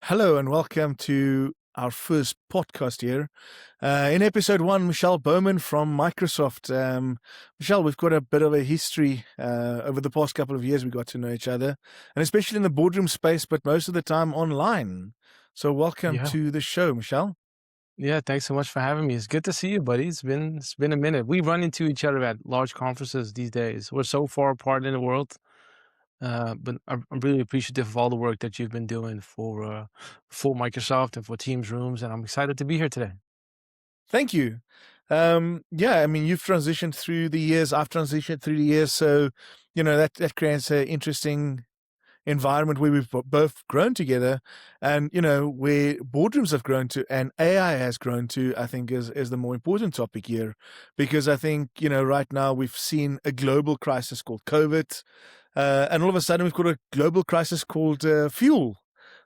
Hello and welcome to our first podcast here. In episode one, Michelle Bowman from Microsoft. Michelle, we've got a bit of a history over the past couple of years. We got to know each other, and especially in the boardroom space, but most of the time online. So, welcome Yeah. to the show, Michelle. Yeah, thanks so much for having me. It's good to see you, buddy. It's been a minute. We run into each other at large conferences these days. We're so far apart in the world. But I'm really appreciative of all the work that you've been doing for Microsoft and for Teams Rooms, and I'm excited to be here today. Thank you. Yeah, I mean, you've transitioned through the years. I've transitioned through the years, so that creates an interesting environment where we've both grown together, and where boardrooms have grown to and AI has grown to, I think is the more important topic here, because I think right now we've seen a global crisis called COVID, and all of a sudden we've got a global crisis called fuel.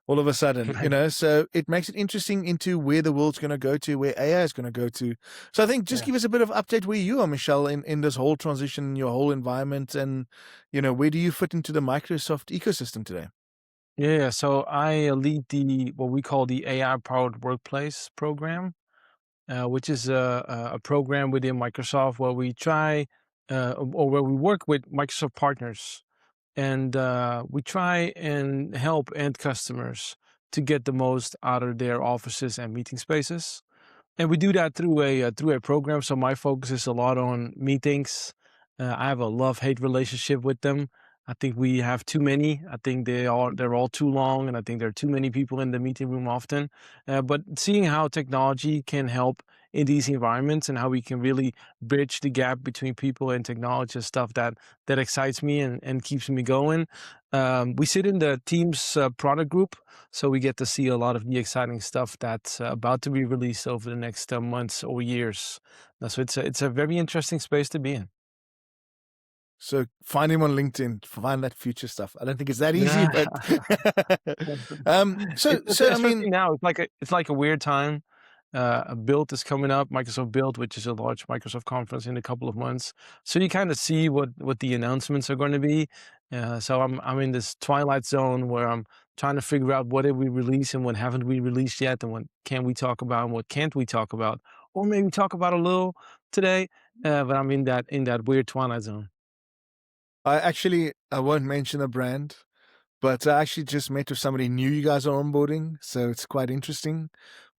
All of a sudden, Right. so it makes it interesting into where the world's going to go to, where AI is going to go to. So I think just Yeah. give us a bit of update where you are, Michelle, in this whole transition, your whole environment, and where do you fit into the Microsoft ecosystem today? Yeah. So I lead the what we call the AI powered workplace program, which is a program within Microsoft where we try or where we work with Microsoft partners, and we try and help end customers to get the most out of their offices and meeting spaces. And we do that through a program. So my focus is a lot on meetings. I have a love-hate relationship with them. I think we have too many. I think they're all too long, and I think there are too many people in the meeting room often. But seeing how technology can help in these environments and how we can really bridge the gap between people and technology is stuff that excites me and keeps me going. We sit in the Teams product group, so we get to see a lot of the exciting stuff that's about to be released over the next months or years. So it's a very interesting space to be in. So find him on LinkedIn, find that future stuff. I don't think it's that easy, Yeah. but so It's so I mean, especially now, it's like a weird time. A Build is coming up, Microsoft Build, which is a large Microsoft conference in a couple of months. So you kind of see what the announcements are going to be. So I'm in this twilight zone where I'm trying to figure out what did we release and what haven't we released yet, and what can we talk about and what can't we talk about, or maybe talk about a little today. But I'm in that weird twilight zone. I won't mention a brand, but I actually just met with somebody new you guys are onboarding, so it's quite interesting.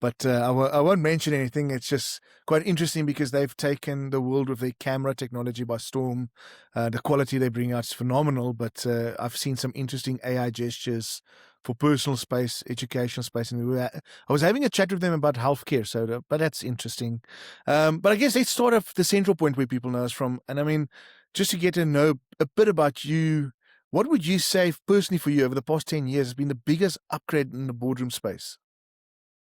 But I won't mention anything. It's just quite interesting because they've taken the world with their camera technology by storm. The quality they bring out is phenomenal, but I've seen some interesting AI gestures for personal space, educational space, and I was having a chat with them about healthcare. But that's interesting. But I guess let's start off the central point where people know us from, and I mean, just to get to know a bit about you, what would you say personally for you over the past 10 years has been the biggest upgrade in the boardroom space?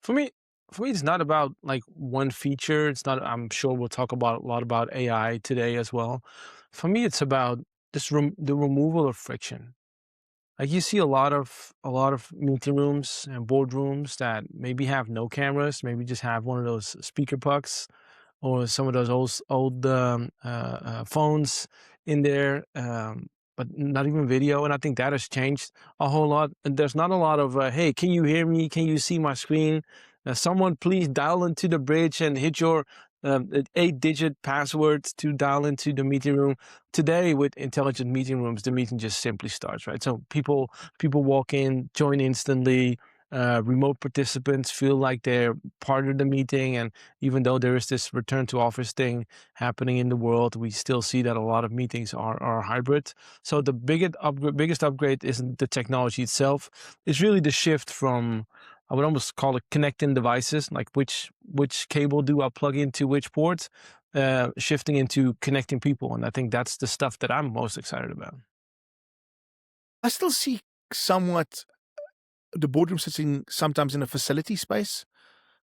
For me, for me, it's not about like one feature. It's not. I'm sure we'll talk about a lot about AI today as well. For me, it's about the removal of friction. Like you see a lot of meeting rooms and boardrooms that maybe have no cameras, maybe just have one of those speaker pucks or some of those old phones in there, but not even video. And I think that has changed a whole lot. And there's not a lot of hey, can you hear me? Can you see my screen? Someone please dial into the bridge and hit your 8-digit password to dial into the meeting room. Today, with intelligent meeting rooms, the meeting just simply starts, right? So people walk in, join instantly. Remote participants feel like they're part of the meeting, and even though there is this return to office thing happening in the world, we still see that a lot of meetings are hybrid. So the biggest upgrade isn't the technology itself. It's really the shift from, I would almost call it connecting devices, like which cable do I plug into which port, shifting into connecting people. And I think that's the stuff that I'm most excited about. I still see somewhat the boardroom sitting sometimes in a facility space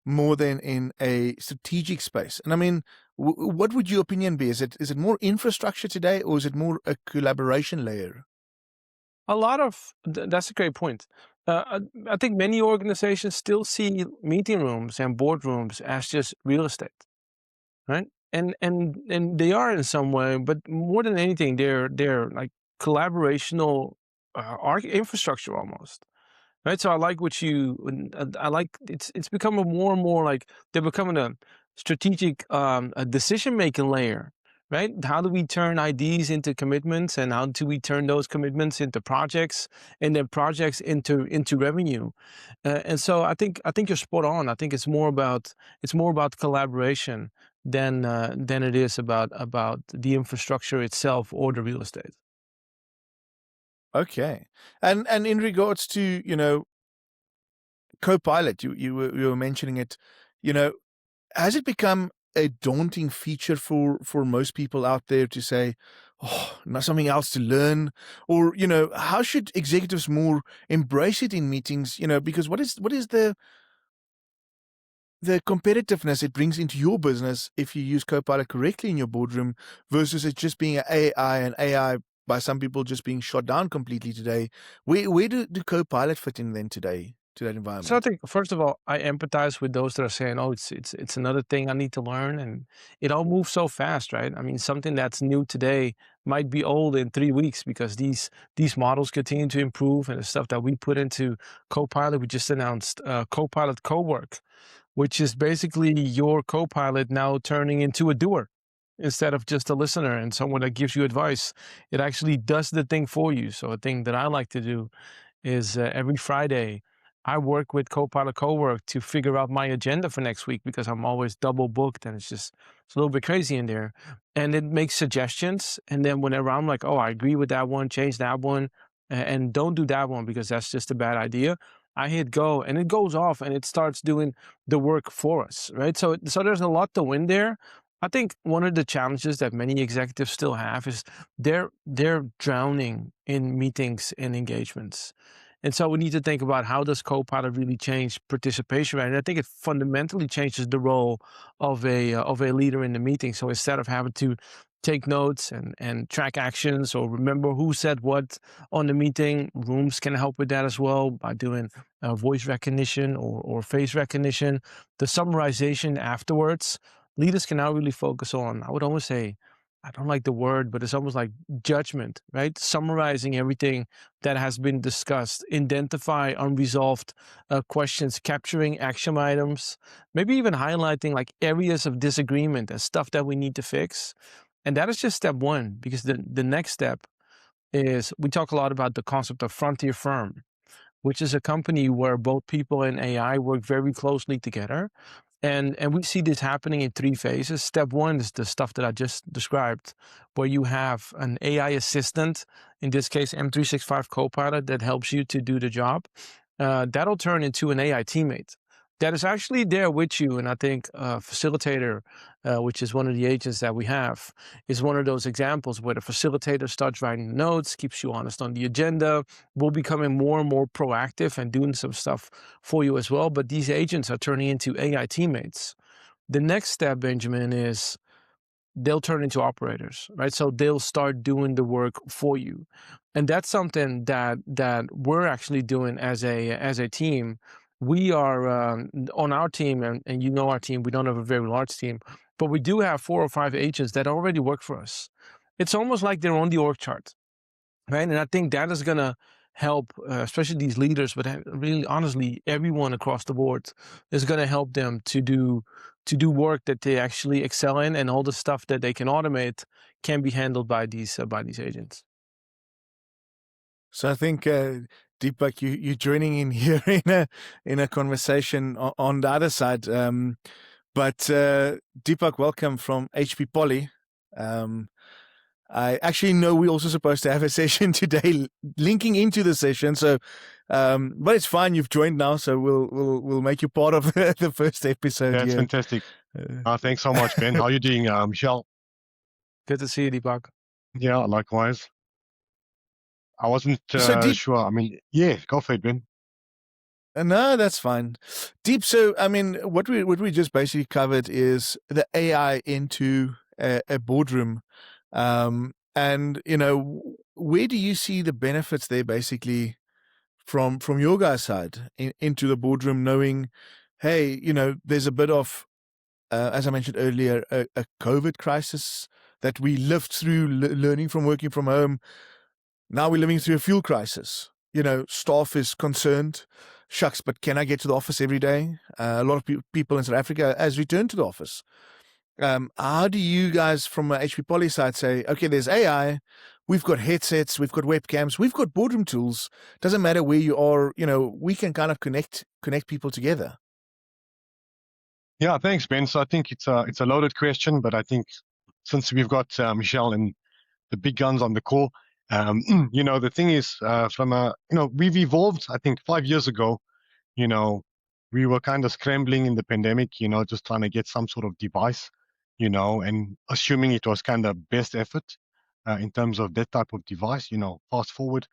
more than in a strategic space. And I mean, what would your opinion be? Is it more infrastructure today, or is it more a collaboration layer? That's a great point. I think many organizations still see meeting rooms and boardrooms as just real estate, right? And they are in some way, but more than anything, they're like collaborational infrastructure almost. Right, so I like what you I like it's becoming more and more like they're becoming a strategic, a decision-making layer, right? How do we turn ideas into commitments, and how do we turn those commitments into projects, and then projects into revenue? And so I think you're spot on. I think it's more about collaboration than it is about the infrastructure itself or the real estate. Okay. And in regards to, Copilot, you were mentioning it, you know, has it become a daunting feature for most people out there to say, "Oh, not something else to learn," or how should executives more embrace it in meetings? Because what is the competitiveness it brings into your business if you use Copilot correctly in your boardroom versus it just being an AI and AI by some people just being shot down completely today. Where do Copilot fit in then today to that So I environment? think first of all, I empathize with those that are saying, "Oh, it's another thing I need to learn," and it all moves so fast, right? I mean, something that's new today might be old in 3 weeks because these models continue to improve, and the stuff that we put into Copilot, we just announced Copilot Cowork, which is basically your Copilot now turning into a doer instead of just a listener and someone that gives you advice. It actually does the thing for you. So a thing that I like to do is every Friday I work with Copilot Cowork to figure out my agenda for next week because I'm always double booked and it's a little bit crazy in there. And it makes suggestions. And then whenever I'm like, oh, I agree with that one, change that one, and don't do that one because that's just a bad idea. I hit go and it goes off and it starts doing the work for us, right? So there's a lot to win there. I think one of the challenges that many executives still have is they're drowning in meetings and engagements. And so we need to think about how does Copilot really change participation rate? And I think it fundamentally changes the role of a leader in the meeting. So instead of having to take notes and track actions or remember who said what on the meeting, rooms can help with that as well by doing voice recognition or face recognition. The summarization afterwards, leaders can now really focus on. I would almost say, I don't like the word, but it's almost like judgment, right? Summarizing everything that has been discussed, identify unresolved questions, capturing action items, maybe even highlighting like areas of disagreement and stuff that we need to fix. And that is just step one, because the next step is we talk a lot about the concept of frontier firm, which is a company where both people and AI work very closely together. And we see this happening in three phases. Step one is the stuff that I just described, where you have an AI assistant, in this case, M365 Copilot, that helps you to do the job. That'll turn into an AI teammate that is actually there with you. And I think facilitator, which is one of the agents that we have, is one of those examples where the facilitator starts writing notes, keeps you honest on the agenda, will becoming more and more proactive and doing some stuff for you as well. But these agents are turning into AI teammates. The next step, Benjamin, is they'll turn into operators, right? So they'll start doing the work for you, and that's something that we're actually doing as a team. We are on our team, and our team. We don't have a very large team, but we do have 4 or 5 agents that already work for us. It's almost like they're on the org chart, right? And I think that is gonna help, especially these leaders, but really, honestly, everyone across the board is gonna help them to do work that they actually excel in, and all the stuff that they can automate can be handled by these agents. So I think, Deepak, you joining in here in a conversation on the other side. But Deepak, welcome from HP Poly. Um, I actually know we're also supposed to have a session today, linking into the session. So, but it's fine. You've joined now, so we'll make you part of the first episode That's here. fantastic. Uh, Thanks so much, Ben. How are you doing, Michelle? Good to see you, Deepak. Yeah, likewise. I wasn't so Deep, sure. I mean, yeah, go for it, Ben. no, that's fine. Deep. So, I mean, what we just basically covered is the AI into a boardroom, and where do you see the benefits there, basically, from your guys' side into the boardroom, knowing, hey, there's a bit of, as I mentioned earlier, a COVID crisis that we lived through, learning from working from home. Now we're living through a fuel crisis. staff is concerned. Shucks, but can I get to the office every day? A lot of people in South Africa has returned to the office. How do you guys from a HP Poly side say, okay, there's AI, we've got headsets, we've got webcams, we've got boardroom tools. Doesn't matter where you are, we can kind of connect people together. Yeah, thanks, Ben. So I think it's a loaded question, but I think since we've got Michelle and the big guns on the call, the thing is, we've evolved. I think 5 years ago, you know, we were kind of scrambling in the pandemic, just trying to get some sort of device, and assuming it was kind of best effort in terms of that type of device. Fast forward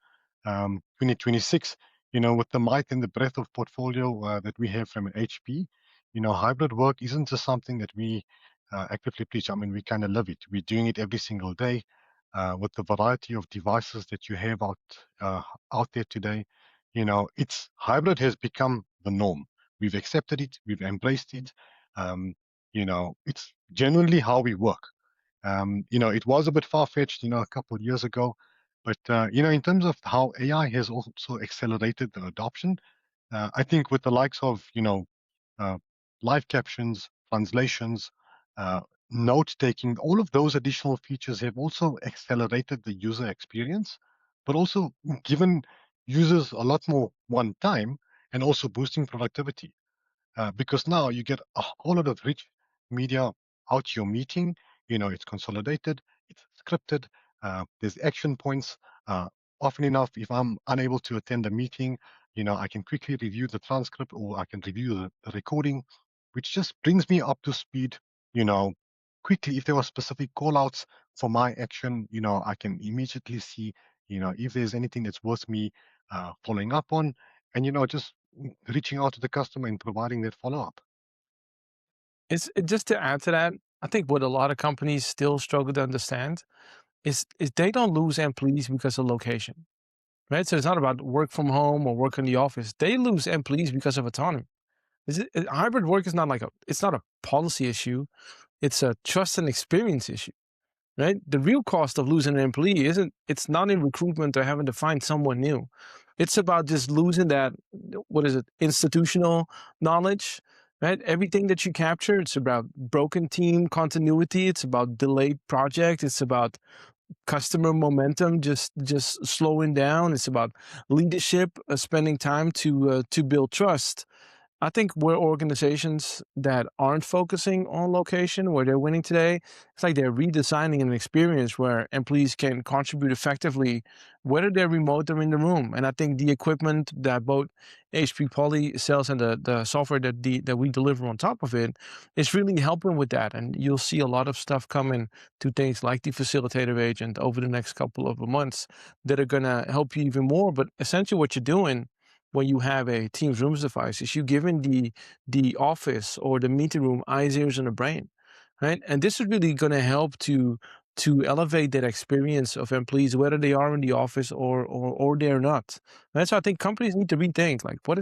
2026, with the might and the breadth of portfolio that we have from HP, hybrid work isn't just something that we actively preach. I mean, we kind of live it. We're doing it every single day with the variety of devices that you have out there today. It's hybrid has become the norm. We've accepted it. We've embraced it. It's genuinely how we work. It was a bit far-fetched, a couple of years ago, but in terms of how AI has also accelerated the adoption, I think with the likes of uh, live captions, translations, uh, note taking, all of those additional features have also accelerated the user experience, but also given users a lot more one time and also boosting productivity. Because now you get a whole lot of rich media out your meeting. It's consolidated, it's scripted, there's action points. Uh, Often enough, if I'm unable to attend a meeting, I can quickly review the transcript or I can review the recording, which just brings me up to speed, you know, quickly. If there were specific call outs for my action, I can immediately see, if there's anything that's worth me following up on, and, just reaching out to the customer and providing that follow up. Just to add to that, I think what a lot of companies still struggle to understand is they don't lose employees because of location, right? So it's not about work from home or work in the office. They lose employees because of autonomy. Hybrid work is not it's not a policy issue. It's a trust and experience issue, right? The real cost of losing an employee it's not in recruitment or having to find someone new. It's about just losing that, what is it, institutional knowledge, right? Everything that you capture, it's about broken team continuity. It's about delayed project. It's about customer momentum just slowing down. It's about leadership, spending time to build trust. I think where organizations that aren't focusing on location, where they're winning today, it's like they're redesigning an experience where employees can contribute effectively, whether they're remote or in the room. And I think the equipment that both HP Poly sells and the software that we deliver on top of it is really helping with that. And you'll see a lot of stuff coming to things like the facilitator agent over the next couple of months that are going to help you even more. But essentially, what you're doing when you have a Teams Rooms device is you giving the office or the meeting room eyes, ears, and a brain, right? And this is really going to help to elevate that experience of employees, whether they are in the office or they're not. And so I think companies need to rethink, like, what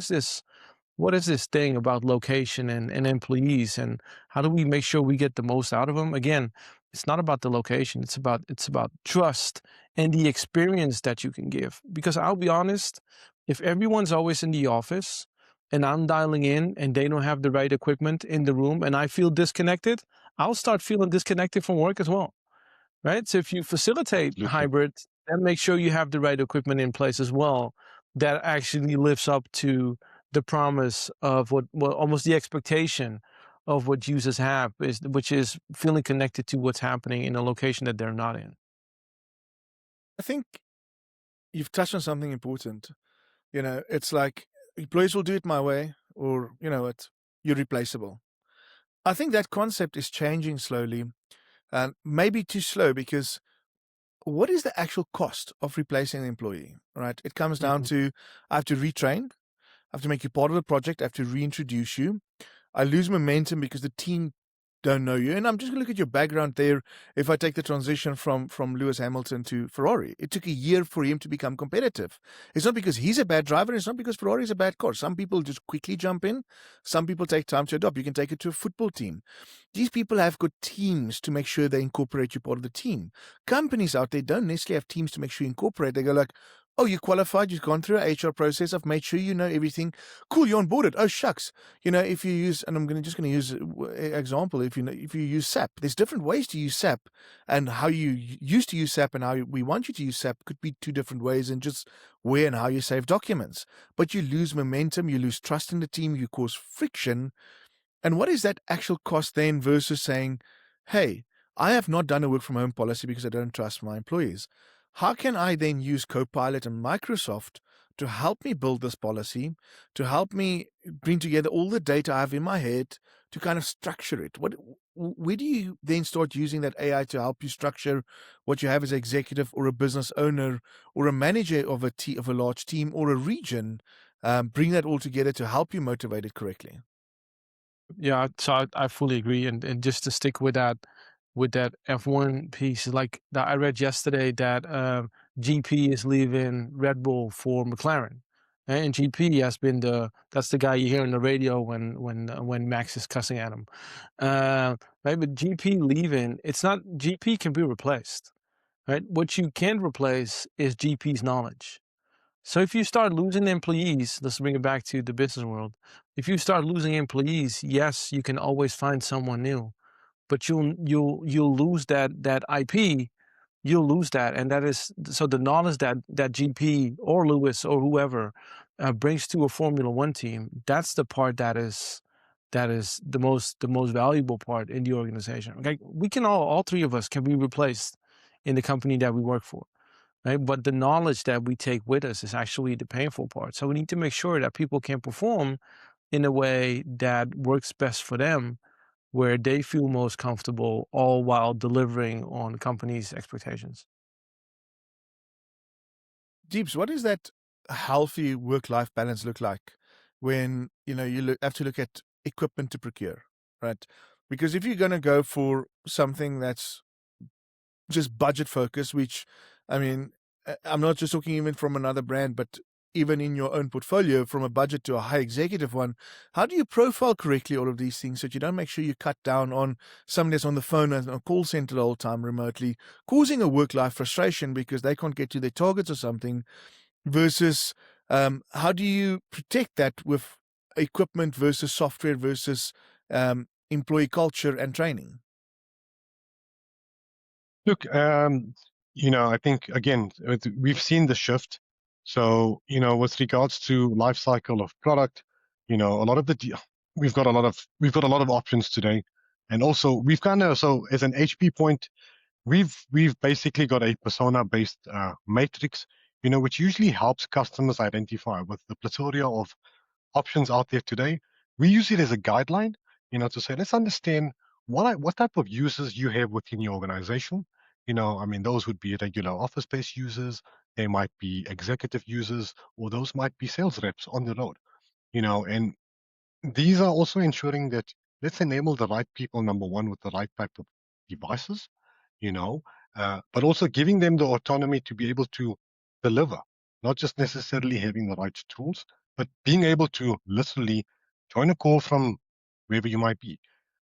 is this thing about location and employees, and how do we make sure we get the most out of them? Again, it's not about the location. It's about trust and the experience that you can give. Because I'll be honest, if everyone's always in the office and I'm dialing in and they don't have the right equipment in the room and I feel disconnected, I'll start feeling disconnected from work as well, right? So if you facilitate Absolutely. hybrid, then make sure you have the right equipment in place as well that actually lives up to the promise of what almost the expectation of what users have which is feeling connected to what's happening in a location that they're not in. I think you've touched on something important. It's like employees will do it my way, or you're replaceable. I think that concept is changing slowly, and maybe too slow, because what is the actual cost of replacing an employee? Right? It comes down Mhm. to, I have to retrain, I have to make you part of the project, I have to reintroduce you. I lose momentum because the team don't know you. And I'm just going to look at your background there. If I take the transition from Lewis Hamilton to Ferrari, it took a year for him to become competitive. It's not because he's a bad driver. It's not because Ferrari is a bad car. Some people just quickly jump in. Some people take time to adopt. You can take it to a football team. These people have good teams to make sure they incorporate you part of the team. Companies out there don't necessarily have teams to make sure you incorporate. They go like, Oh, you qualified, you've gone through a HR process, I've made sure you know everything. Cool, you're onboarded. Oh, shucks. If you use, and I'm just gonna use example, if you use SAP, there's different ways to use SAP, and how you used to use SAP and how we want you to use SAP could be two different ways, and just where and how you save documents. But you lose momentum, you lose trust in the team, you cause friction. And what is that actual cost then versus saying, hey, I have not done a work from home policy because I don't trust my employees. How can I then use Copilot and Microsoft to help me build this policy, to help me bring together all the data I have in my head to kind of structure it? Where do you then start using that AI to help you structure what you have as an executive or a business owner or a manager of of a large team or a region, bring that all together to help you motivate it correctly? Yeah, so I fully agree, and just to stick with that F1 piece, like that I read yesterday that GP is leaving Red Bull for McLaren, and GP has been that's the guy you hear on the radio when Max is cussing at him. Right, but GP leaving, it's not GP can be replaced, right? What you can't replace is GP's knowledge. So if you start losing employees, let's bring it back to the business world. If you start losing employees, yes, you can always find someone new, but you'll lose that IP. You'll lose that, and that is so the knowledge that GP or Lewis or whoever brings to a Formula One team. That's the part that is the most valuable part in the organization. Okay, we can all three of us can be replaced in the company that we work for, right? But the knowledge that we take with us is actually the painful part. So we need to make sure that people can perform in a way that works best for them, where they feel most comfortable, all while delivering on companies' expectations. Deeps, what does that healthy work-life balance look like when have to look at equipment to procure, right? Because if you're going to go for something that's just budget focused, which, I mean, I'm not just talking even from another brand, but even in your own portfolio, from a budget to a high executive one, how do you profile correctly all of these things so that you don't make sure you cut down on somebody that's on the phone and a call center the whole time remotely, causing a work-life frustration because they can't get to their targets or something, versus how do you protect that with equipment versus software versus employee culture and training? Look, I think again we've seen the shift. So, with regards to life cycle of product, a lot of we've got a lot of options today, and also we've kind of so as an HP point, we've basically got a persona based matrix, which usually helps customers identify with the plethora of options out there today. We use it as a guideline, to say, let's understand what type of users you have within your organization. I mean, those would be regular office-based users, they might be executive users, or those might be sales reps on the road. And these are also ensuring that let's enable the right people, number one, with the right type of devices, you know, but also giving them the autonomy to be able to deliver, not just necessarily having the right tools, but being able to literally join a call from wherever you might be.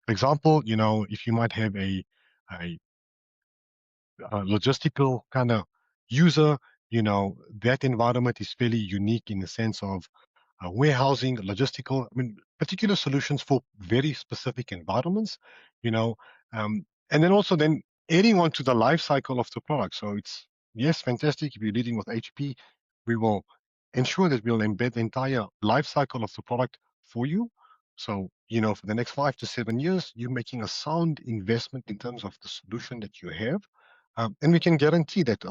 For example, if you might have a logistical kind of user, that environment is fairly unique in the sense of warehousing, logistical, I mean, particular solutions for very specific environments, you know, and then also then adding on to the life cycle of the product. So it's, yes, fantastic. If you're leading with HP, we will ensure that we'll embed the entire life cycle of the product for you. So, for the next 5 to 7 years, you're making a sound investment in terms of the solution that you have. And we can guarantee that,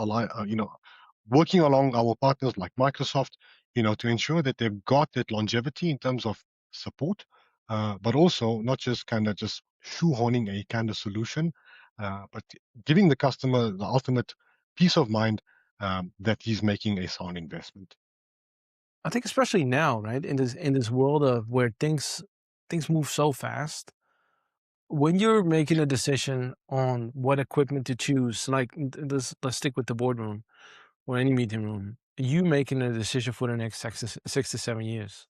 working along our partners like Microsoft, to ensure that they've got that longevity in terms of support, but also not just kind of just shoehorning a kind of solution, but giving the customer the ultimate peace of mind that he's making a sound investment. I think especially now, right, in this world of where things move so fast, when you're making a decision on what equipment to choose, like let's stick with the boardroom or any meeting room, you making a decision for the next 6 to 7 years.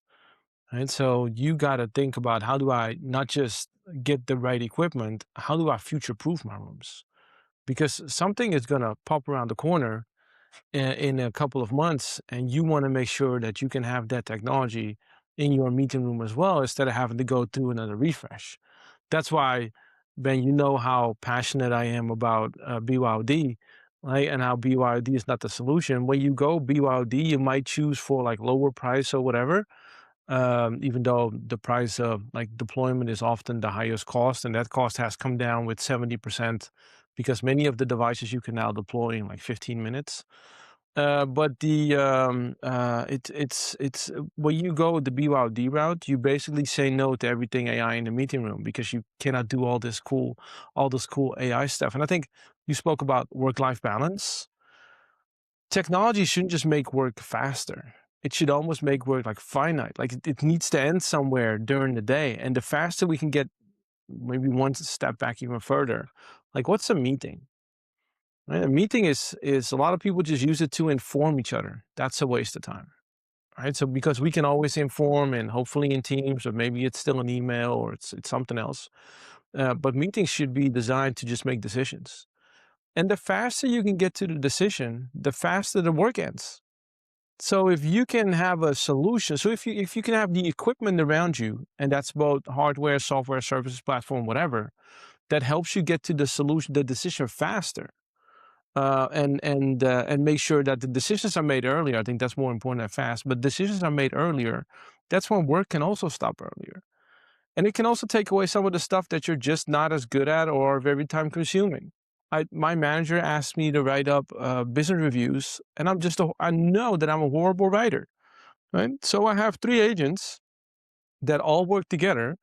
Right. So you got to think about how do I not just get the right equipment, how do I future proof my rooms? Because something is going to pop around the corner in a couple of months, and you want to make sure that you can have that technology in your meeting room as well instead of having to go through another refresh. That's why, Ben, you know how passionate I am about BYOD, right? And how BYOD is not the solution. When you go BYOD, you might choose for like lower price or whatever, even though the price of like deployment is often the highest cost, and that cost has come down with 70% because many of the devices you can now deploy in like 15 minutes. But it's when you go the BYOD route, you basically say no to everything AI in the meeting room because you cannot do all this cool AI stuff. And I think you spoke about work-life balance. Technology shouldn't just make work faster. It should almost make work like finite. Like it needs to end somewhere during the day. And the faster we can get maybe one step back even further, like what's a meeting? Right? A meeting is a lot of people just use it to inform each other. That's a waste of time. Right. So because we can always inform and hopefully in Teams, or maybe it's still an email or it's something else. But meetings should be designed to just make decisions. And the faster you can get to the decision, the faster the work ends. So if you can have a solution, so if you can have the equipment around you, and that's both hardware, software, services, platform, whatever, that helps you get to the solution, the decision faster, and make sure that the decisions are made earlier. I think that's more important than fast. But decisions are made earlier. That's when work can also stop earlier, and it can also take away some of the stuff that you're just not as good at or very time consuming. My manager asked me to write up business reviews, and I know that I'm a horrible writer, right? So I have 3 agents that all work together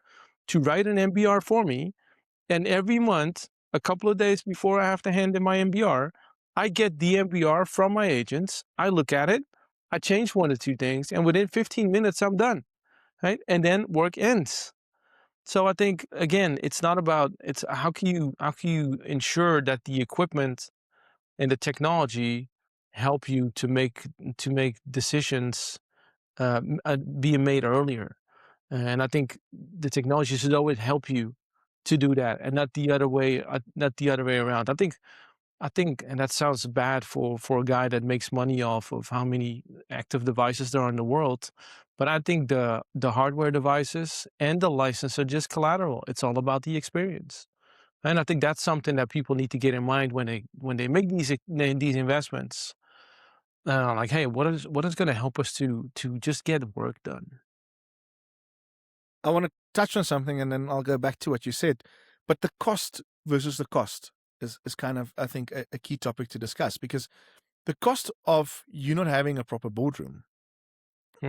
to write an MBR for me, and every month, a couple of days before I have to hand in my MBR, I get the MBR from my agents. I look at it, I change 1 or 2 things, and within 15 minutes, I'm done, right? And then work ends. So I think again, it's not about it's how can you ensure that the equipment and the technology help you to make decisions being made earlier. And I think the technology should always help you to do that, and not the other way around. I think, and that sounds bad for a guy that makes money off of how many active devices there are in the world, but I think the hardware devices and the license are just collateral. It's all about the experience, and I think that's something that people need to get in mind when they make these investments. Like, hey, what is going to help us to just get work done? I want to touch on something and then I'll go back to what you said. But the cost versus the cost is kind of, I think, a key topic to discuss, because the cost of you not having a proper boardroom,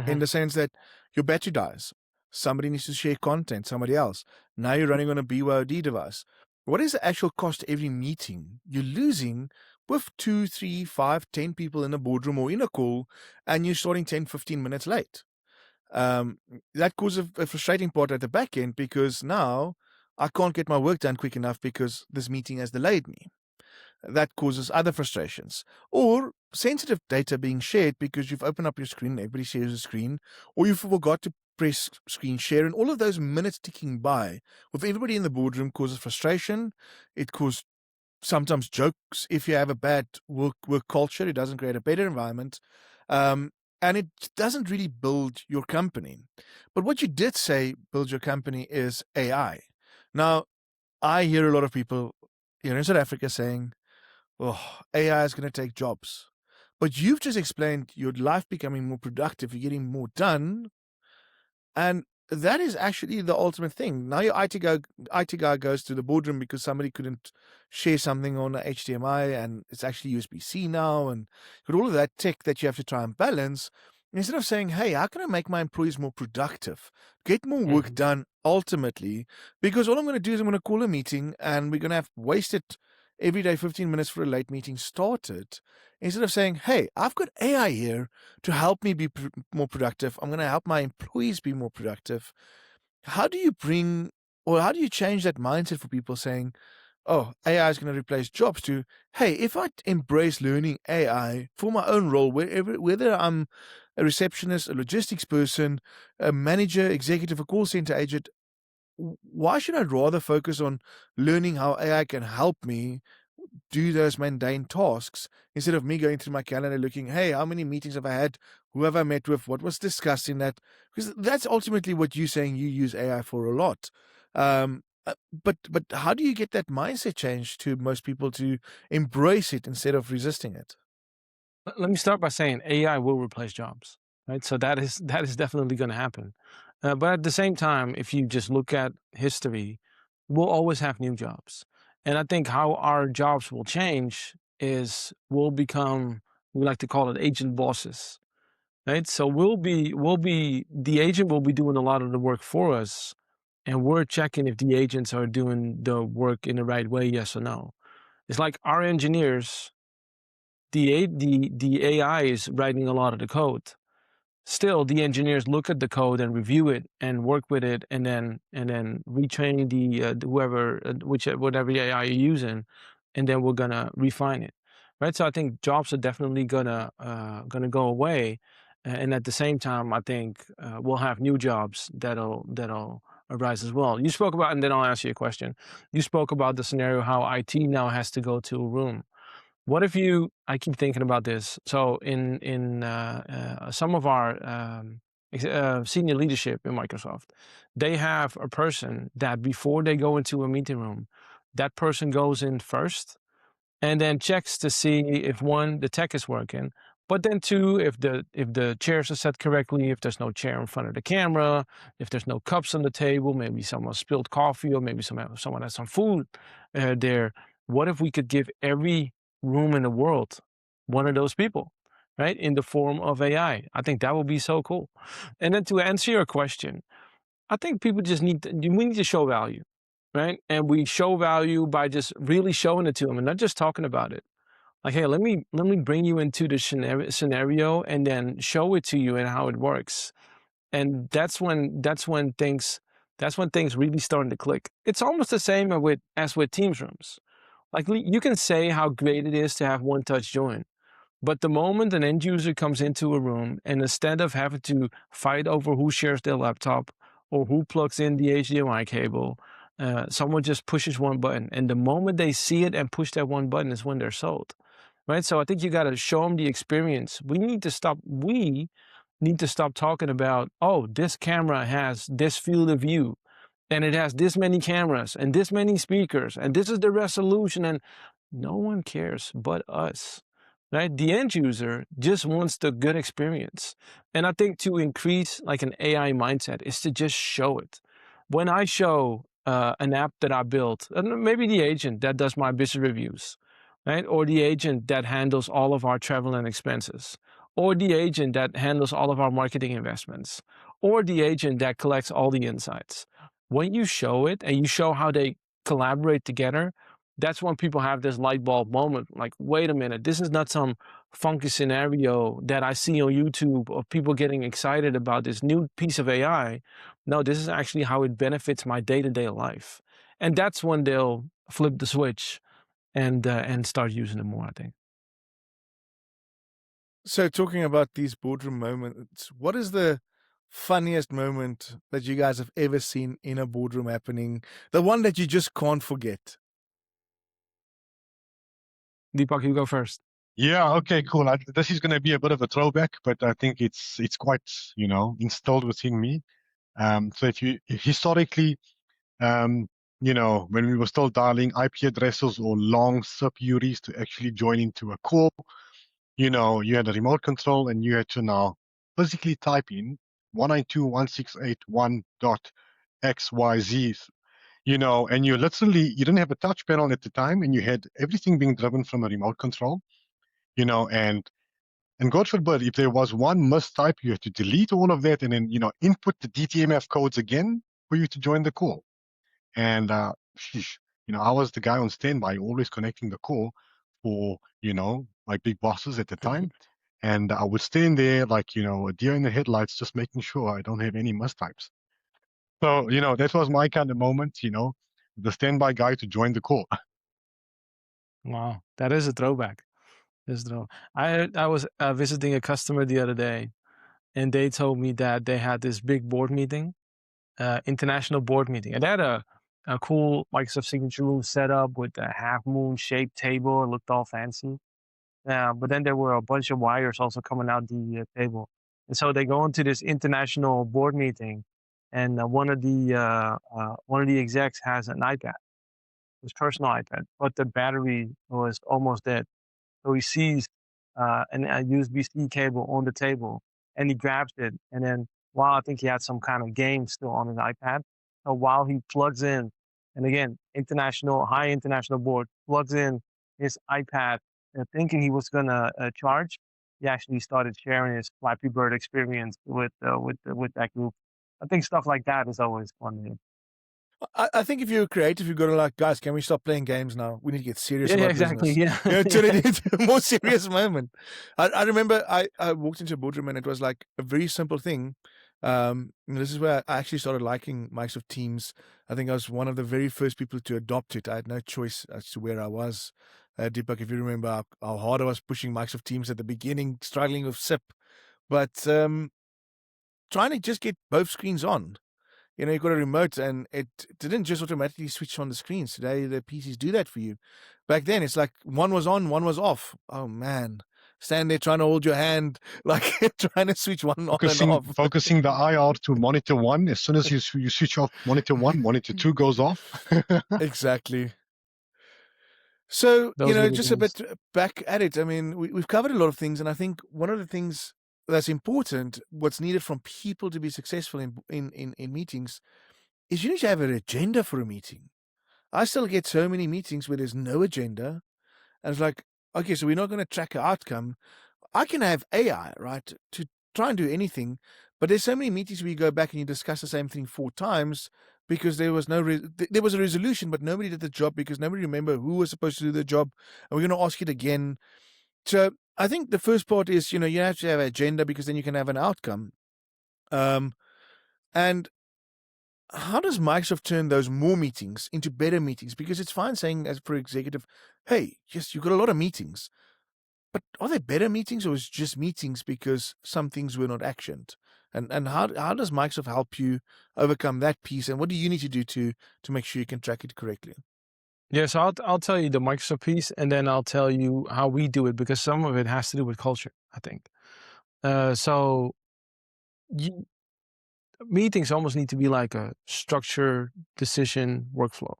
in the sense that your battery dies, somebody needs to share content, somebody else. Now you're running on a BYOD device. What is the actual cost to every meeting you're losing with 2, 3, 5, 10 people in a boardroom or in a call, and you're starting 10, 15 minutes late? That causes a frustrating part at the back end, because now I can't get my work done quick enough because this meeting has delayed me. That causes other frustrations. Or sensitive data being shared because you've opened up your screen, everybody shares a screen, or you forgot to press screen share, and all of those minutes ticking by with everybody in the boardroom causes frustration. It causes sometimes jokes. If you have a bad work culture, it doesn't create a better environment. And it doesn't really build your company. But what you did say builds your company is AI. Now, I hear a lot of people here in South Africa saying, oh, AI is going to take jobs. But you've just explained your life becoming more productive, you're getting more done. And that is actually the ultimate thing. Now your IT guy goes to the boardroom because somebody couldn't share something on HDMI, and it's actually USB-C now, and got all of that tech that you have to try and balance. Instead of saying, hey, how can I make my employees more productive, get more work done ultimately? Because all I'm going to do is I'm going to call a meeting, and we're going to have wasted every day 15 minutes for a late meeting started. Instead of saying, hey, I've got AI here to help me be more productive. I'm going to help my employees be more productive. How do you how do you change that mindset for people saying, oh, AI is going to replace jobs, to, hey, if I embrace learning AI for my own role, whether I'm a receptionist, a logistics person, a manager, executive, a call center agent, why should I rather focus on learning how AI can help me do those mundane tasks instead of me going through my calendar looking, hey, how many meetings have I had? Who have I met with? What was discussed in that? Because that's ultimately what you're saying you use AI for a lot. But how do you get that mindset change to most people to embrace it instead of resisting it? Let me start by saying AI will replace jobs, right? So that is definitely going to happen. But at the same time, if you just look at history, we'll always have new jobs. And I think how our jobs will change is we'll become, we like to call it agent bosses, right? So we'll be the agent will be doing a lot of the work for us, and we're checking if the agents are doing the work in the right way, yes or no. It's like our engineers, the AI is writing a lot of the code. Still, the engineers look at the code and review it and work with it, and then retrain the whoever whatever AI you're using, and then we're gonna refine it, right? So I think jobs are definitely gonna go away, and at the same time, I think we'll have new jobs that'll arise as well. You spoke about, and then I'll ask you a question. You spoke about the scenario how IT now has to go to a room. What if you I keep thinking about this. So in some of our senior leadership in Microsoft, they have a person that before they go into a meeting room, that person goes in first and then checks to see if one, the tech is working, but then two, if the chairs are set correctly, if there's no chair in front of the camera, if there's no cups on the table, maybe someone spilled coffee or maybe someone has some food there. What if we could give every room in the world one of those people, right? In the form of AI. I think that would be so cool. And then to answer your question, I think people just we need to show value, right? And we show value by just really showing it to them and not just talking about it. Like, hey, let me bring you into the scenario and then show it to you and how it works. And that's when things really starting to click. It's almost the same as with Teams rooms. Like you can say how great it is to have one touch join, but the moment an end user comes into a room and instead of having to fight over who shares their laptop or who plugs in the HDMI cable, someone just pushes one button. And the moment they see it and push that one button is when they're sold, right? So I think you got to show them the experience. We need to stop talking about, oh, this camera has this field of view and it has this many cameras and this many speakers and this is the resolution, and no one cares but us, right? The end user just wants the good experience. And I think to increase like an AI mindset is to just show it. When I show an app that I built, and maybe the agent that does my business reviews, right? Or the agent that handles all of our travel and expenses, or the agent that handles all of our marketing investments, or the agent that collects all the insights. When you show it and you show how they collaborate together, that's when people have this light bulb moment. Like, wait a minute, this is not some funky scenario that I see on YouTube of people getting excited about this new piece of AI. No, this is actually how it benefits my day-to-day life. And that's when they'll flip the switch and start using it more, I think. So, talking about these boardroom moments, what is the funniest moment that you guys have ever seen in a boardroom happening? The one that you just can't forget? Deepak, you go first. Yeah. Okay. Cool. This is going to be a bit of a throwback, but I think it's quite instilled within me. So if historically, um, when we were still dialing IP addresses or long sub-URIs to actually join into a call, you had a remote control and you had to now physically type in 192.168.1.xyz, and you didn't have a touch panel at the time, and you had everything being driven from a remote control, and God forbid, if there was one mistype, you had to delete all of that and then, input the DTMF codes again for you to join the call. And, sheesh, I was the guy on standby, always connecting the call for, my big bosses at the time. And I would stand there like, a deer in the headlights, just making sure I don't have any mistypes. So, that was my kind of moment, the standby guy to join the call. Wow, that is a throwback. That's a throw. I was visiting a customer the other day, and they told me that they had this big board meeting, international board meeting, and they had a cool Microsoft signature room set up with a half moon shaped table. It looked all fancy. But then there were a bunch of wires also coming out the table. And so they go into this international board meeting, and one of the execs has an iPad, his personal iPad, but the battery was almost dead. So he sees a USB-C cable on the table, and he grabs it. And then while I think he had some kind of game still on his iPad, so while he plugs in, and again, high international board, plugs in his iPad, thinking he was gonna charge, he actually started sharing his Flappy Bird experience with that group. I think stuff like that is always fun. I think if you're creative, you've got to like, guys, can we stop playing games now? We need to get serious Yeah, about exactly. business. Yeah. You know, turn it into a more serious moment. I remember I walked into a boardroom and it was like a very simple thing. And this is where I actually started liking Microsoft Teams. I think I was one of the very first people to adopt it. I had no choice as to where I was. Deepak, if you remember how hard I was pushing Microsoft Teams at the beginning, struggling with SIP, but trying to just get both screens on. You know, you've got a remote and it didn't just automatically switch on the screens. Today, the PCs do that for you. Back then, it's like one was on, one was off. Oh, man. Stand there trying to hold your hand, like trying to switch one on and off. Focusing the IR to monitor 1. As soon as you switch off monitor 1, monitor 2 goes off. Exactly. So, Those were the just a days. bit back at it. I mean, we've covered a lot of things, and I think one of the things that's important, what's needed from people to be successful in meetings, is you need to have an agenda for a meeting. I still get so many meetings where there's no agenda. And it's like, okay, so we're not going to track an outcome. I can have AI, right, to try and do anything. But there's so many meetings where you go back and you discuss the same thing 4 times because there was there was a resolution, but nobody did the job because nobody remember who was supposed to do the job. And we're going to ask it again. So I think the first part is, you have to have an agenda because then you can have an outcome. And how does Microsoft turn those more meetings into better meetings? Because it's fine saying, as for executive, hey, yes, you've got a lot of meetings, but are they better meetings or is it just meetings because some things were not actioned? And how does Microsoft help you overcome that piece? And what do you need to do to make sure you can track it correctly? Yeah, so I'll tell you the Microsoft piece, and then I'll tell you how we do it because some of it has to do with culture, I think. So you, meetings almost need to be like a structured decision workflow,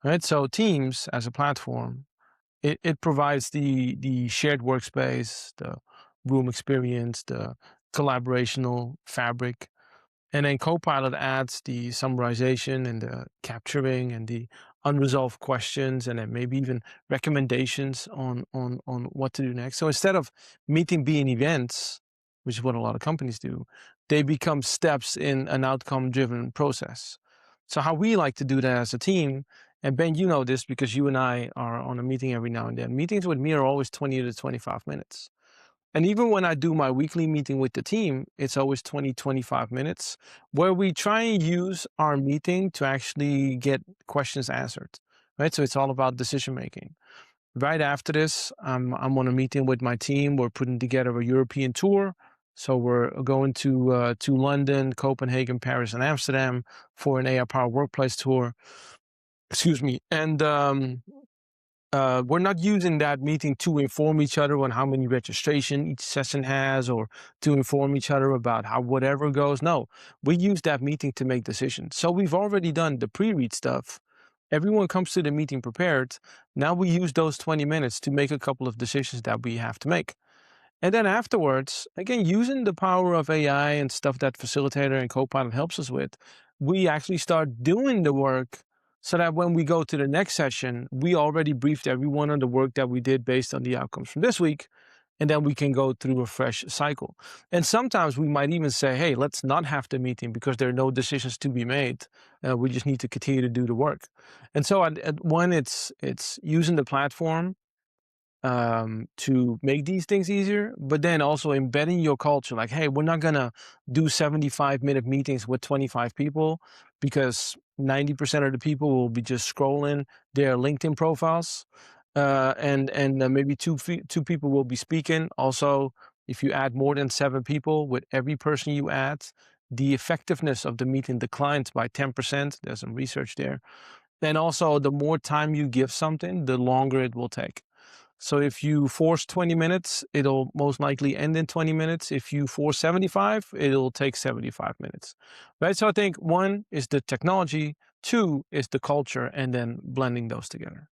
right? So Teams as a platform, it provides the shared workspace, the room experience, the collaborational fabric. And then Copilot adds the summarization and the capturing and the unresolved questions, and then maybe even recommendations on what to do next. So instead of meeting being events, which is what a lot of companies do, they become steps in an outcome-driven process. So how we like to do that as a team, and Ben, you know this because you and I are on a meeting every now and then. Meetings with me are always 20 to 25 minutes. And even when I do my weekly meeting with the team, it's always 20, 25 minutes where we try and use our meeting to actually get questions answered, right? So it's all about decision making. Right after this, I'm on a meeting with my team. We're putting together a European tour. So we're going to London, Copenhagen, Paris, and Amsterdam for an AI Power Workplace tour. Excuse me. And we're not using that meeting to inform each other on how many registration each session has or to inform each other about how whatever goes. No, we use that meeting to make decisions. So we've already done the pre-read stuff. Everyone comes to the meeting prepared. Now we use those 20 minutes to make a couple of decisions that we have to make. And then afterwards, again, using the power of AI and stuff that Facilitator and Copilot helps us with, we actually start doing the work so that when we go to the next session, we already briefed everyone on the work that we did based on the outcomes from this week. And then we can go through a fresh cycle. And sometimes we might even say, hey, let's not have the meeting because there are no decisions to be made. We just need to continue to do the work. And so at one, it's using the platform to make these things easier, but then also embedding your culture. Like, hey, we're not gonna do 75-minute meetings with 25 people because 90% of the people will be just scrolling their LinkedIn profiles, and maybe two people will be speaking. Also, if you add more than 7 people, with every person you add, the effectiveness of the meeting declines by 10%. There's some research there. And also, the more time you give something, the longer it will take. So if you force 20 minutes, it'll most likely end in 20 minutes. If you force 75, it'll take 75 minutes, right? So I think one is the technology, two is the culture, and then blending those together.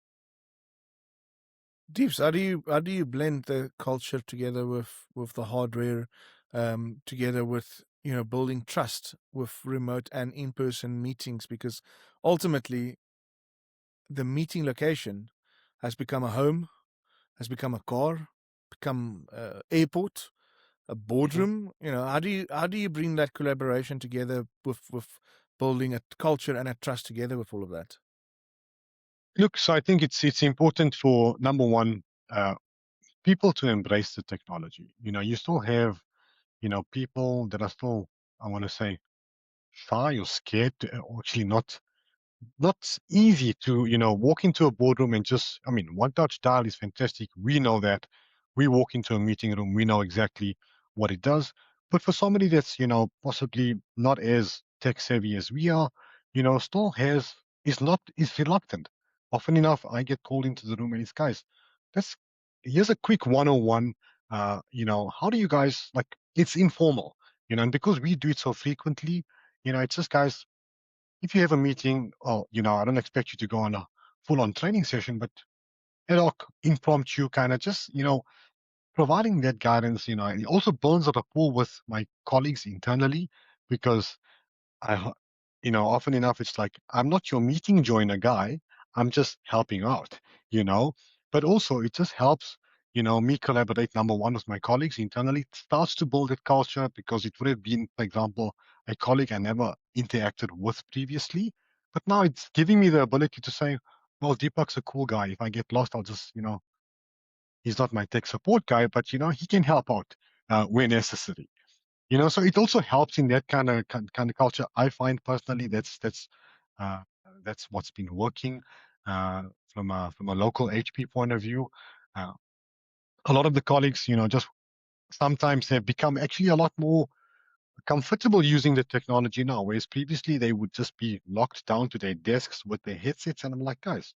Deeps, how do you blend the culture together with the hardware, together with building trust with remote and in-person meetings? Because ultimately, the meeting location has become a home, has become a car, become airport, a Mhm. boardroom. How do you bring that collaboration together with building a culture and a trust together with all of that? Look, so I think it's important for number one, uh, people to embrace the technology. You still have people that are still, I want to say, shy or scared to actually not easy to walk into a boardroom and just, I mean, one touch dial is fantastic. We know that. We walk into a meeting room, we know exactly what it does. But for somebody that's possibly not as tech savvy as we are, still has is reluctant. Often enough I get called into the room and it's, guys, that's here's a quick 101. How do you guys, like, it's informal, and because we do it so frequently, it's just, guys, if you have a meeting, oh, I don't expect you to go on a full-on training session, but ad hoc, impromptu, kind of just, providing that guidance. It also builds a rapport with my colleagues internally, because often enough, it's like, I'm not your meeting joiner guy. I'm just helping out, you know. But also, it just helps, me collaborate, number one, with my colleagues internally. It starts to build that culture, because it would have been, for example, a colleague I never interacted with previously. But now it's giving me the ability to say, well, Deepak's a cool guy. If I get lost, I'll just, he's not my tech support guy, but, he can help out where necessary. So it also helps in that kind of culture. I find personally uh, that's what's been working from a local HP point of view. Uh, a lot of the colleagues, just sometimes have become actually a lot more comfortable using the technology now, whereas previously they would just be locked down to their desks with their headsets. And I'm like, guys,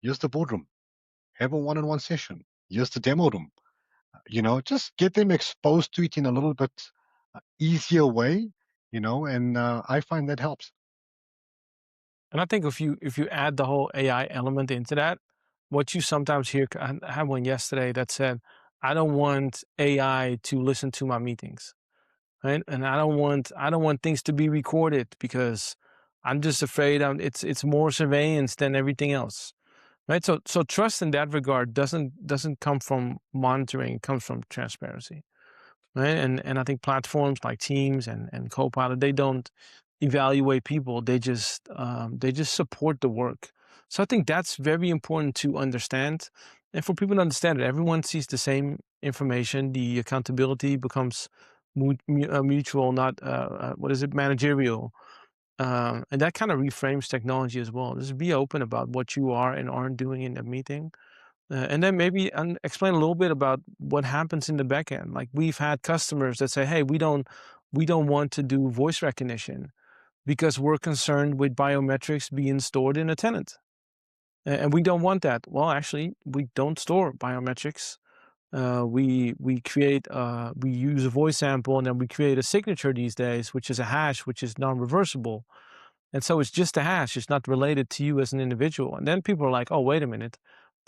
here's the boardroom. Have a one-on-one session. Here's the demo room. Just get them exposed to it in a little bit easier way, and I find that helps. And I think if you add the whole AI element into that, what you sometimes hear, I had one yesterday that said, I don't want AI to listen to my meetings. Right? And I don't want things to be recorded because I'm just afraid it's more surveillance than everything else. Right? So trust in that regard doesn't come from monitoring, it comes from transparency. Right? And I think platforms like Teams and Copilot, they don't evaluate people. They just support the work. So I think that's very important to understand. And for people to understand it, everyone sees the same information. The accountability becomes mutual, not what is it, managerial. And that kind of reframes technology as well. Just be open about what you are and aren't doing in a meeting, and then maybe explain a little bit about what happens in the back end. Like we've had customers that say, "Hey, we don't want to do voice recognition because we're concerned with biometrics being stored in a tenant, and we don't want that." Well, actually, we don't store biometrics. We use a voice sample and then we create a signature these days, which is a hash, which is non-reversible. And so it's just a hash. It's not related to you as an individual. And then people are like, oh, wait a minute.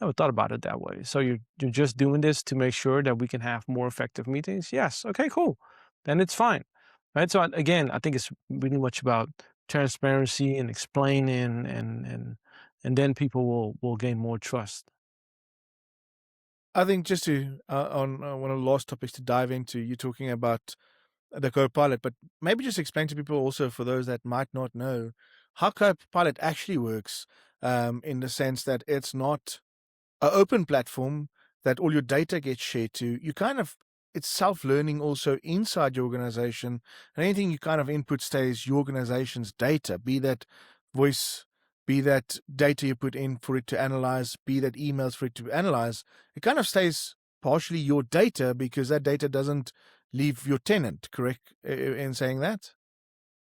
Never thought about it that way. So you're just doing this to make sure that we can have more effective meetings? Yes. Okay, cool. Then it's fine. Right. So again, I think it's really much about transparency and explaining and then people will gain more trust. I think just to on one of the last topics to dive into, you're talking about the Copilot, but maybe just explain to people also, for those that might not know, how Copilot actually works, in the sense that it's not an open platform that all your data gets shared to. It's self-learning also inside your organization, and anything you kind of input stays your organization's data, be that voice, be that data you put in for it to analyze, be that emails for it to analyze. It kind of stays partially your data because that data doesn't leave your tenant, correct in saying that?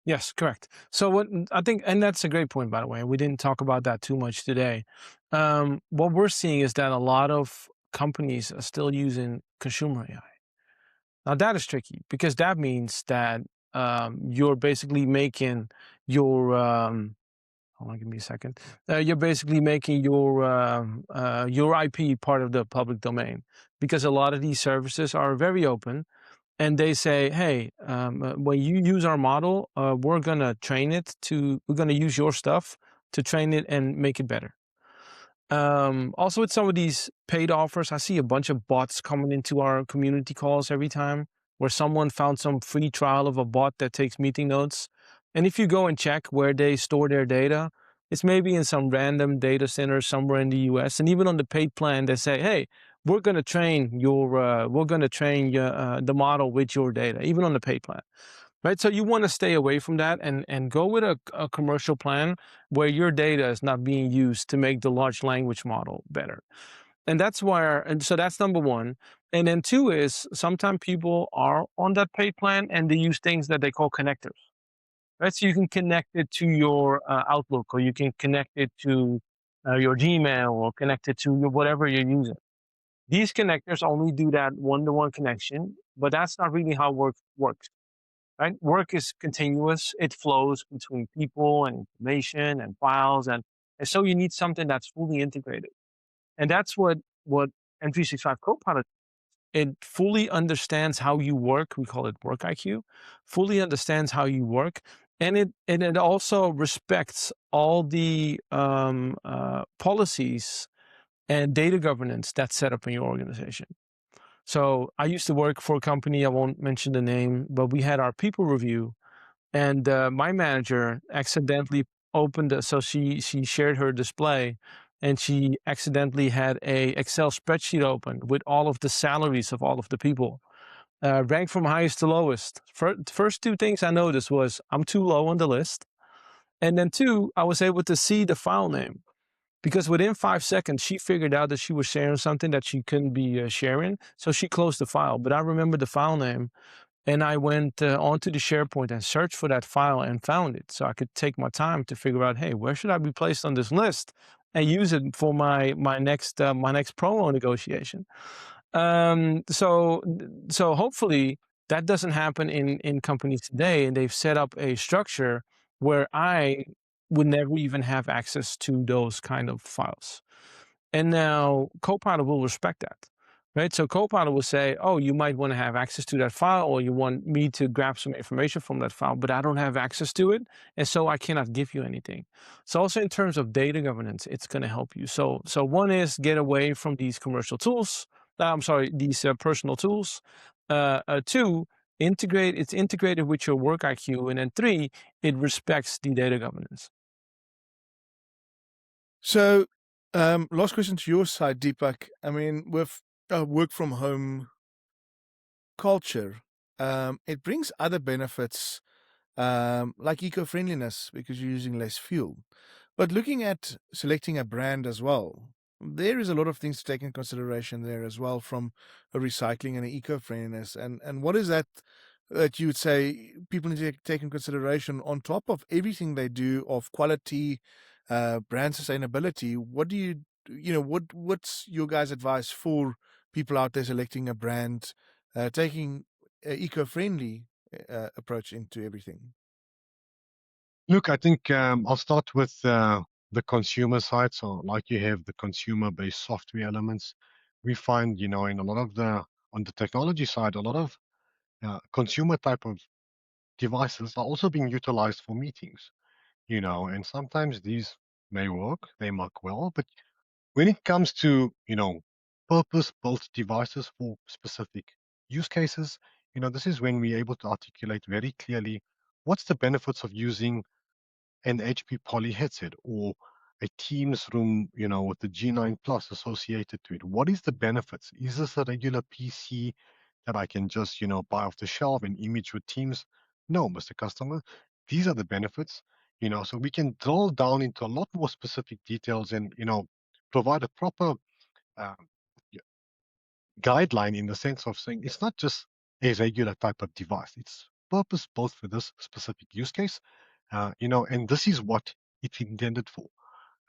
Yes, correct. So what I think, and that's a great point, by the way. We didn't talk about that too much today. What we're seeing is that a lot of companies are still using consumer AI. Now that is tricky because that means that you're basically making your hold on, give me a second. You're basically making your IP part of the public domain because a lot of these services are very open and they say, hey, when you use our model, we're going to use your stuff to train it and make it better. Also, with some of these paid offers, I see a bunch of bots coming into our community calls every time where someone found some free trial of a bot that takes meeting notes. And if you go and check where they store their data, it's maybe in some random data center somewhere in the US. And even on the paid plan, they say, hey, we're going to train the model with your data, even on the paid plan. Right. So you want to stay away from that and go with a commercial plan where your data is not being used to make the large language model better. And so that's number one. And then two is sometimes people are on that paid plan and they use things that they call connectors. Right. So you can connect it to your Outlook or you can connect it to your Gmail or connect it to whatever you're using. These connectors only do that one-to-one connection, but that's not really how work works. Right? Work is continuous. It flows between people and information and files. And so you need something that's fully integrated. And that's what M365 Copilot, it fully understands how you work. We call it work IQ, fully understands how you work. And it also respects all the policies and data governance that's set up in your organization. So I used to work for a company, I won't mention the name, but we had our people review and my manager accidentally so she shared her display and she accidentally had a Excel spreadsheet open with all of the salaries of all of the people, ranked from highest to lowest. First two things I noticed was I'm too low on the list, and then two, I was able to see the file name because within 5 seconds she figured out that she was sharing something that she couldn't be sharing, so she closed the file. But I remember the file name, and I went onto the SharePoint and searched for that file and found it. So I could take my time to figure out, hey, where should I be placed on this list, and use it for my next promo negotiation. So hopefully that doesn't happen in companies today, and they've set up a structure where I would never even have access to those kind of files. And now Copilot will respect that, right? So Copilot will say, oh, you might want to have access to that file, or you want me to grab some information from that file, but I don't have access to it. And so I cannot give you anything. So also in terms of data governance, it's going to help you. So one is get away from these commercial tools. I'm sorry, these personal tools. Two, it's integrated with your work IQ. And then three, it respects the data governance. So, last question to your side, Deepak. I mean, with work from home culture, it brings other benefits like eco-friendliness because you're using less fuel. But looking at selecting a brand as well, there is a lot of things to take in consideration there as well, from a recycling and an eco-friendliness. And what is that you would say people need to take in consideration on top of everything they do of quality, brand sustainability? What do what's your guys' advice for people out there selecting a brand, taking an eco-friendly approach into everything? Look, I think I'll start with the consumer side. So, like you have the consumer-based software elements, we find, in a lot of on the technology side, a lot of consumer type of devices are also being utilized for meetings. And sometimes these may work, they work well, but when it comes to, purpose-built devices for specific use cases, this is when we're able to articulate very clearly what's the benefits of using an HP Poly headset or a Teams room, with the G9 Plus associated to it. What is the benefits? Is this a regular PC that I can just, buy off the shelf and image with Teams? No, Mr. Customer. These are the benefits, so we can drill down into a lot more specific details and, provide a proper uh, guideline in the sense of saying it's not just a regular type of device. It's purpose built for this specific use case, and this is what it's intended for.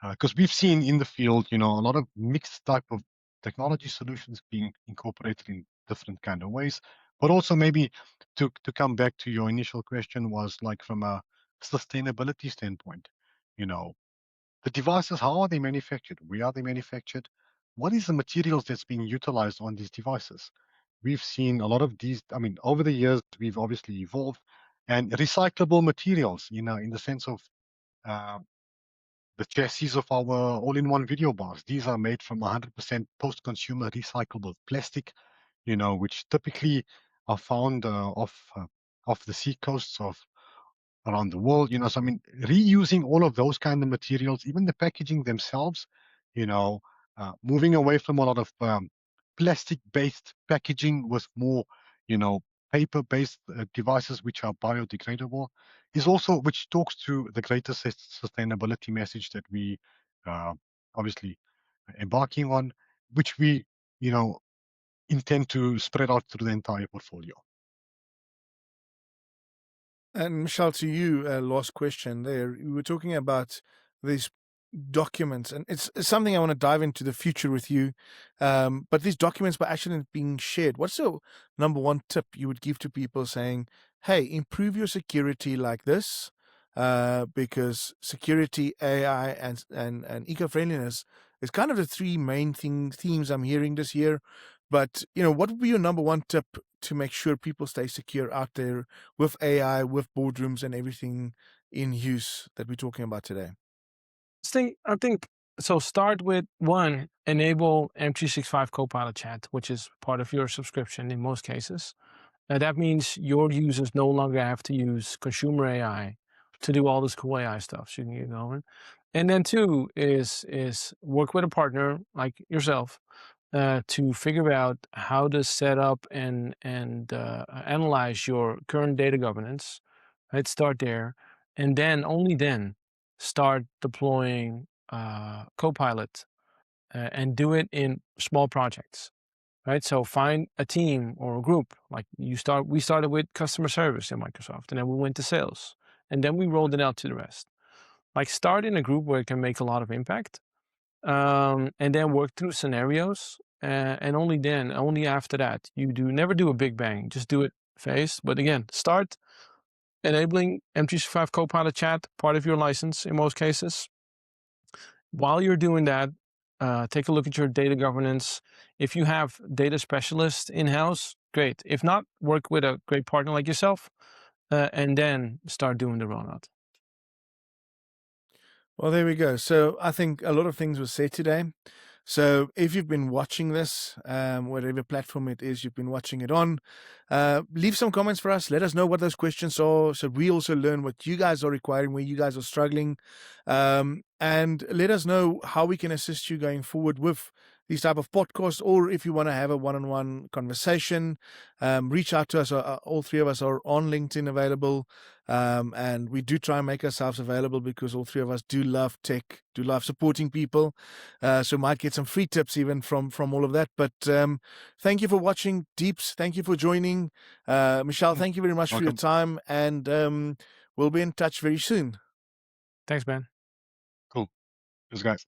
Because we've seen in the field, a lot of mixed type of technology solutions being incorporated in different kind of ways. But also maybe to come back to your initial question was like from a sustainability standpoint, you know, the devices, how are they manufactured? Where are they manufactured? What is the materials that's being utilized on these devices? We've seen a lot of these, I mean, over the years, we've obviously evolved and recyclable materials, in the sense of uh, the chassis of our all-in-one video bars. These are made from 100% post-consumer recyclable plastic, which typically are found off the sea coasts of around the world. So I mean, reusing all of those kind of materials, even the packaging themselves, you know, moving away from a lot of plastic-based packaging with more, you know, paper-based devices which are biodegradable, is also which talks to the greater sustainability message that we uh, obviously embarking on, which we, you know, intend to spread out through the entire portfolio. And Michelle, to you, last question there. We were talking about these documents, and it's something I want to dive into the future with you. But these documents by actually being shared, what's the number one tip you would give to people saying, hey, improve your security like this? Because security, AI, and eco-friendliness is kind of the three main themes I'm hearing this year. But, what would be your number one tip to make sure people stay secure out there with AI, with boardrooms and everything in use that we're talking about today? I think so. Start with one, enable M365 Copilot Chat, which is part of your subscription in most cases. That means your users no longer have to use consumer AI to do all this cool AI stuff. So you can get going. And then two is work with a partner like yourself to figure out how to set up and analyze your current data governance. Right, start there, and then only then start deploying Copilot and do it in small projects. Right, so find a team or a group. Like we started with customer service in Microsoft, and then we went to sales, and then we rolled it out to the rest. Like start in a group where it can make a lot of impact, and then work through scenarios. And only after that, never do a big bang. Just do it phased. But again, start enabling M365 Copilot Chat, part of your license in most cases. While you're doing that, take a look at your data governance. If you have data specialists in-house, great. If not, work with a great partner like yourself, and then start doing the rollout. Well, there we go. So I think a lot of things were said today. So if you've been watching this, whatever platform it is you've been watching it on, leave some comments for us. Let us know what those questions are, so we also learn what you guys are requiring, where you guys are struggling, and let us know how we can assist you going forward with these type of podcasts, or if you want to have a one-on-one conversation, reach out to us. All three of us are on LinkedIn available, and we do try and make ourselves available because all three of us do love tech, do love supporting people. So might get some free tips even from all of that. But thank you for watching, Deeps. Thank you for joining. Michelle, thank you very much for your time, and we'll be in touch very soon. Thanks, Ben. Cool. Cheers, guys.